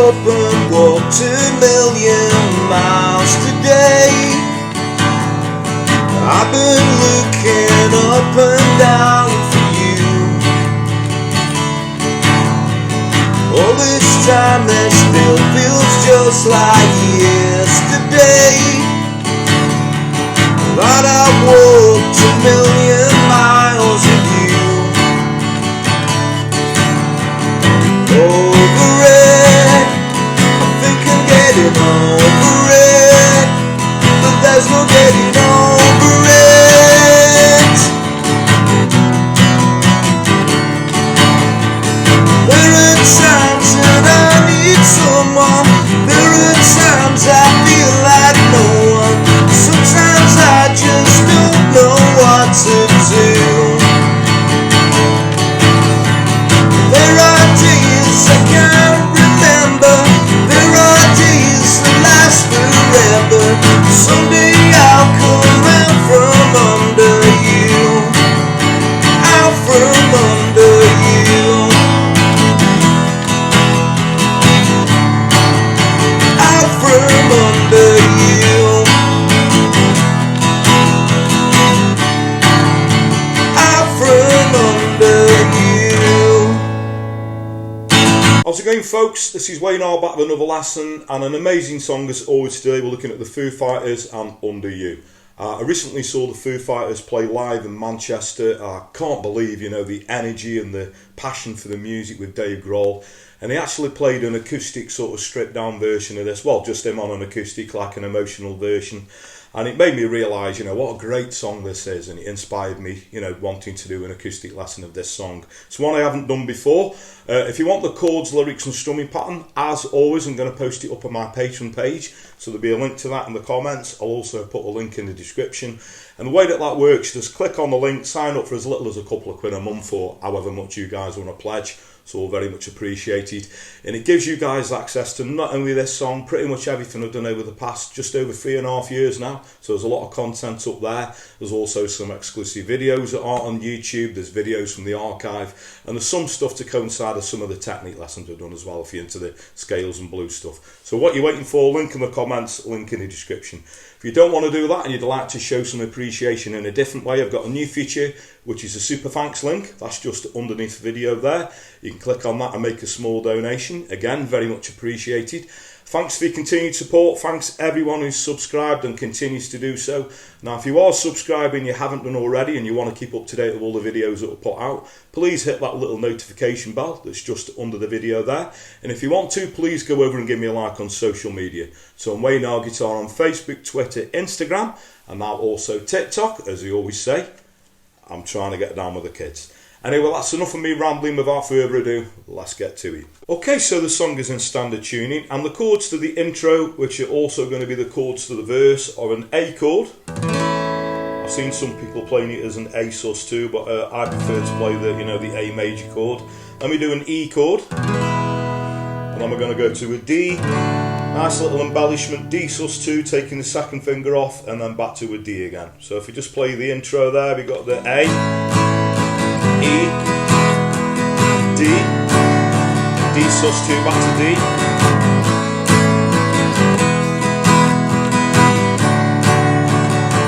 up and walked 2,000,000 miles today. I've been looking up and down for you. All this time it still feels just like yesterday, that I walked 2,000,000 miles with you. Over it, I think I'm getting over it, but there's no getting over it. There are times that I need someone, there are times I feel like no one, sometimes I just don't know what to do. There are days I can't remember, there are days that last forever. Someday I'll come out from under you, out from under you, out from under you, out from under you. How's it going, folks? This is Wayne R back with another lesson, and an amazing song as always. Today we're looking at the Foo Fighters and Under You. I recently saw the Foo Fighters play live in Manchester. I can't believe, the energy and the passion for the music with Dave Grohl. And he actually played an acoustic sort of stripped down version of this. Well, just him on an acoustic, like an emotional version. And it made me realise, what a great song this is. And it inspired me, wanting to do an acoustic lesson of this song. It's one I haven't done before. If you want the chords, lyrics and strumming pattern, as always, I'm going to post it up on my Patreon page. So there'll be a link to that in the comments. I'll also put a link in the description. And the way that works, just click on the link, sign up for as little as a couple of quid a month or however much you guys want to pledge. It's all very much appreciated, and it gives you guys access to not only this song, pretty much everything I've done over the past just over 3.5 years now. So there's a lot of content up there. There's also some exclusive videos that aren't on YouTube. There's videos from the archive, and there's some stuff to coincide with some of the technique lessons I've done as well, if you're into the scales and blues stuff. So what you're waiting for, link in the comments, link in the description. If you don't want to do that and you'd like to show some appreciation in a different way, I've got a new feature, which is a super thanks link. That's just underneath the video there. You can click on that and make a small donation. Again, very much appreciated. Thanks for your continued support. Thanks everyone who's subscribed and continues to do so. Now, if you are subscribing, you haven't done already, and you want to keep up to date with all the videos that are put out, please hit that little notification bell that's just under the video there. And if you want to, please go over and give me a like on social media. So I'm Wayne R Guitar on Facebook, Twitter, Instagram, and now also TikTok, as we always say. I'm trying to get down with the kids. Anyway, that's enough of me rambling. Without further ado, let's get to it. Okay, so the song is in standard tuning, and the chords to the intro, which are also going to be the chords to the verse, are an A chord. I've seen some people playing it as an A sus2, but I prefer to play the A major chord. Then we do an E chord, and then we're going to go to a D. Nice little embellishment, D sus2, taking the second finger off, and then back to a D again. So if we just play the intro there, we got the A, E, D, D sus2, back to D.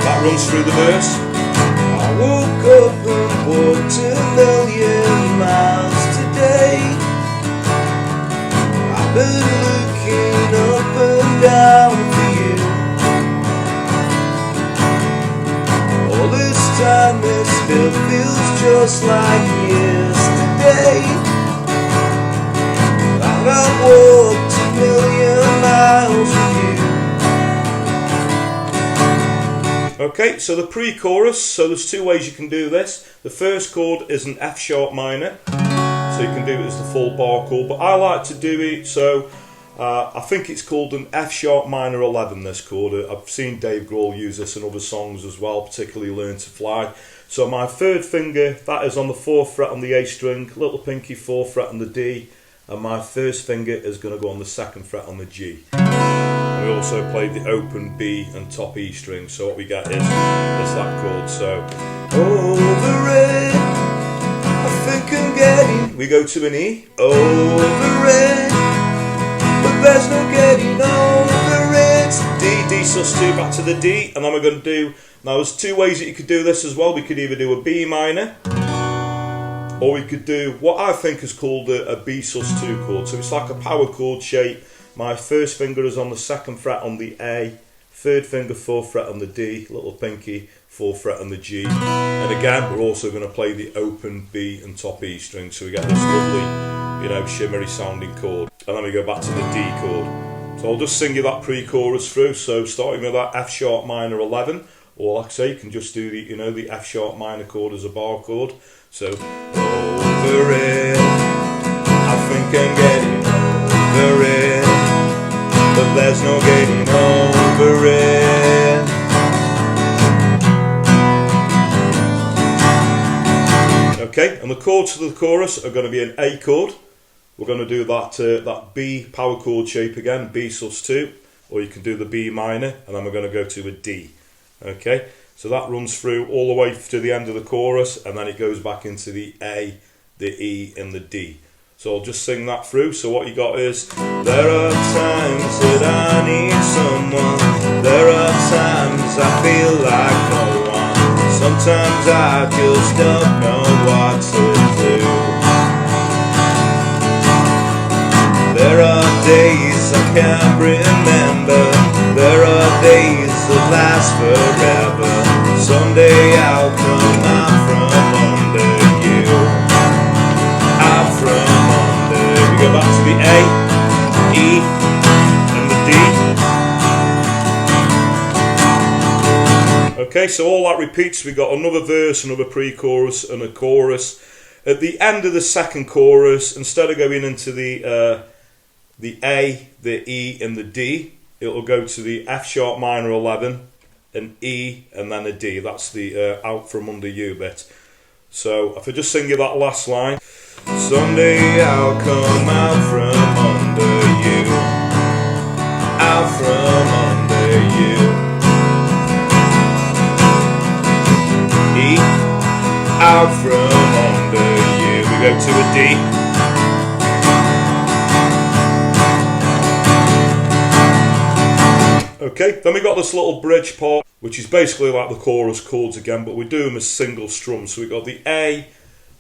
That runs through the verse. I woke up and walked 2,000,000 miles today. I've been looking up and down for you. All this time it still feels just like yesterday, that I walked 2,000,000 miles with you. Okay, so the pre-chorus, so there's two ways you can do this. The first chord is an F sharp minor, so you can do it as the full bar chord, but I like to do it so I think it's called an F sharp minor 11, this chord. I've seen Dave Grohl use this in other songs as well, particularly Learn to Fly. So my third finger, that is on the 4th fret on the A string, little pinky 4th fret on the D, and my first finger is going to go on the 2nd fret on the G. And we also played the open B and top E string, so what we get is that chord. So over it, I think I'm getting. We go to an E, over it, sus2 back to the D, and then we're going to do, now there's two ways that you could do this as well. We could either do a B minor, or we could do what I think is called a B sus2 chord. So it's like a power chord shape. My first finger is on the 2nd fret on the A, 3rd finger 4th fret on the D, little pinky 4th fret on the G, and again we're also going to play the open B and top E string, so we get this lovely, you know, shimmery sounding chord, and then we go back to the D chord. So I'll just sing you that pre-chorus through. So starting with that F sharp minor 11, or like I say, you can just do the, you know, the F sharp minor chord as a bar chord. So over it, I think I'm getting over it, but there's no getting over it. Okay, and the chords for the chorus are going to be an A chord. We're going to do that that B power chord shape again, B sus2, or you can do the B minor, and then we're going to go to a D. Okay, so that runs through all the way to the end of the chorus, and then it goes back into the A, the E, and the D. So I'll just sing that through. So what you got is, there are times that I need someone, there are times I feel like no one, sometimes I just don't know what to do. There are days I can't remember, there are days that last forever, someday I'll come out from under you, out from under. We go back to the A, E, and the D. Okay, so all that repeats. We got another verse, another pre-chorus, and a chorus. At the end of the second chorus, instead of going into the A, the E, and the D, it'll go to the F sharp minor 11, an E, and then a D. That's the out from under you bit. So if I just sing you that last line, someday I'll come out from under you, out from under you. E, out from under you. We go to a D. Okay, then we got this little bridge part, which is basically like the chorus chords again, but we do them as single strums. So we got the A,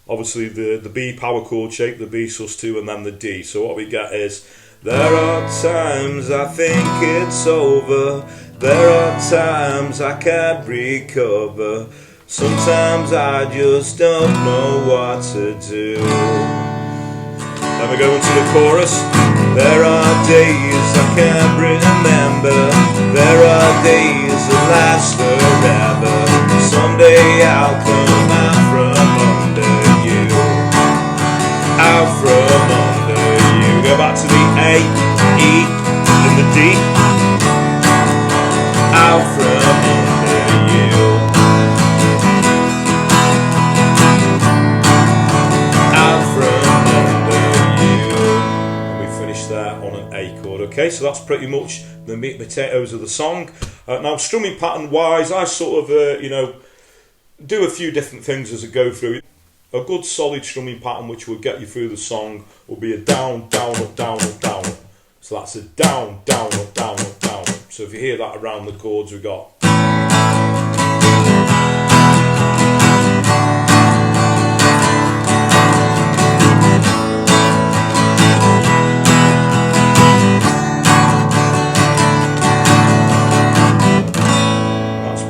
obviously the B power chord shape, the B sus2, and then the D. So what we get is, there are times I think it's over, there are times I can't recover, sometimes I just don't know what to do. Then we go into the chorus. There are days I can't remember, there are days that last forever, someday I'll come out from under you, out from under you. Go back to the A, E, and the D, out from under you, out from there on an A chord. Okay, so that's pretty much the meat and potatoes of the song. Now, strumming pattern wise, I sort of you know, do a few different things as I go through. A good solid strumming pattern which will get you through the song will be a down, down, up, down, up, down, up. So that's a down, down, up, down, up, down, up. So if you hear that around the chords, we got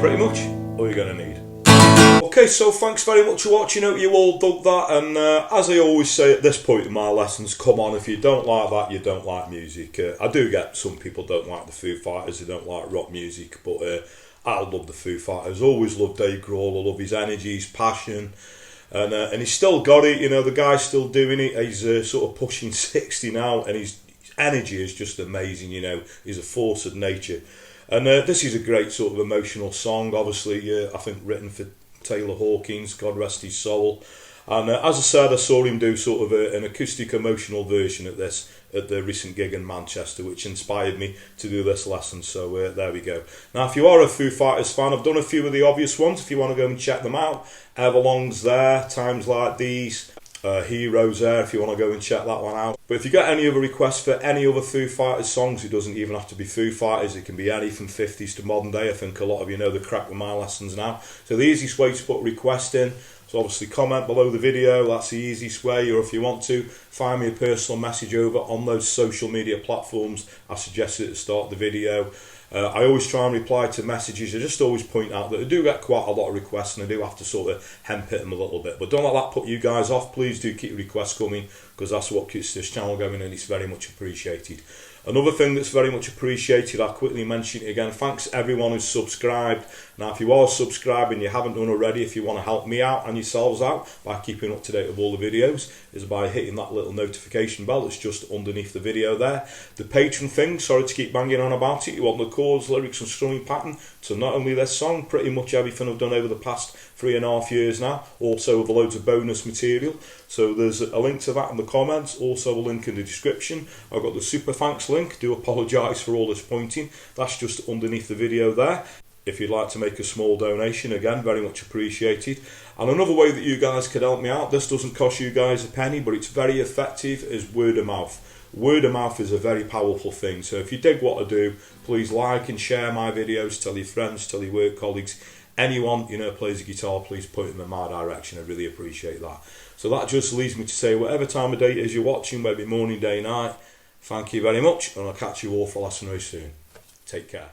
pretty much all you're going to need. Okay, so thanks very much for watching. Hope you all dug that, and as I always say at this point in my lessons, come on, if you don't like that, you don't like music. I do get some people don't like the Foo Fighters, they don't like rock music, but I love the Foo Fighters. Always loved Dave Grohl. I love his energy, his passion, and he's still got it. You know, the guy's still doing it. He's sort of pushing 60 now, and his energy is just amazing. You know, he's a force of nature. And this is a great sort of emotional song, obviously, I think written for Taylor Hawkins, God rest his soul. And as I said, I saw him do sort of an acoustic emotional version of this at the recent gig in Manchester, which inspired me to do this lesson. So there we go. Now, if you are a Foo Fighters fan, I've done a few of the obvious ones. If you want to go and check them out, Everlong's there, Times Like These. Heroes there if you want to go and check that one out. But if you get any other requests for any other Foo Fighters songs, it doesn't even have to be Foo Fighters, it can be any from 50s to modern day. I think a lot of you know the crack with my lessons now. So the easiest way to put a request in, so obviously comment below the video, that's the easiest way, or if you want to, find me a personal message over on those social media platforms I suggested at the start of the video. I always try and reply to messages. I just always point out that I do get quite a lot of requests and I do have to sort of hemp it them a little bit. But don't let that put you guys off. Please do keep requests coming, because that's what keeps this channel going and it's very much appreciated. Another thing that's very much appreciated, I'll quickly mention it again, thanks everyone who's subscribed. Now if you are subscribed and you haven't done already, if you want to help me out and yourselves out by keeping up to date with all the videos, is by hitting that little notification bell that's just underneath the video there. The patron thing, sorry to keep banging on about it, you want the chords, lyrics and strumming pattern to not only this song, pretty much everything I've done over the past 3.5 years now, also with loads of bonus material. So there's a link to that in the comments, also a link in the description. I've got the super thanks link, do apologise for all this pointing, that's just underneath the video there. If you'd like to make a small donation, again, very much appreciated. And another way that you guys can help me out, this doesn't cost you guys a penny, but it's very effective, is word of mouth. Word of mouth is a very powerful thing, so if you dig what I do, please like and share my videos, tell your friends, tell your work colleagues, anyone you know plays a guitar, please point them in my direction. I really appreciate that. So that just leads me to say, whatever time of day it is you're watching, whether it be morning, day, night, thank you very much, and I'll catch you all for lesson very soon. Take care.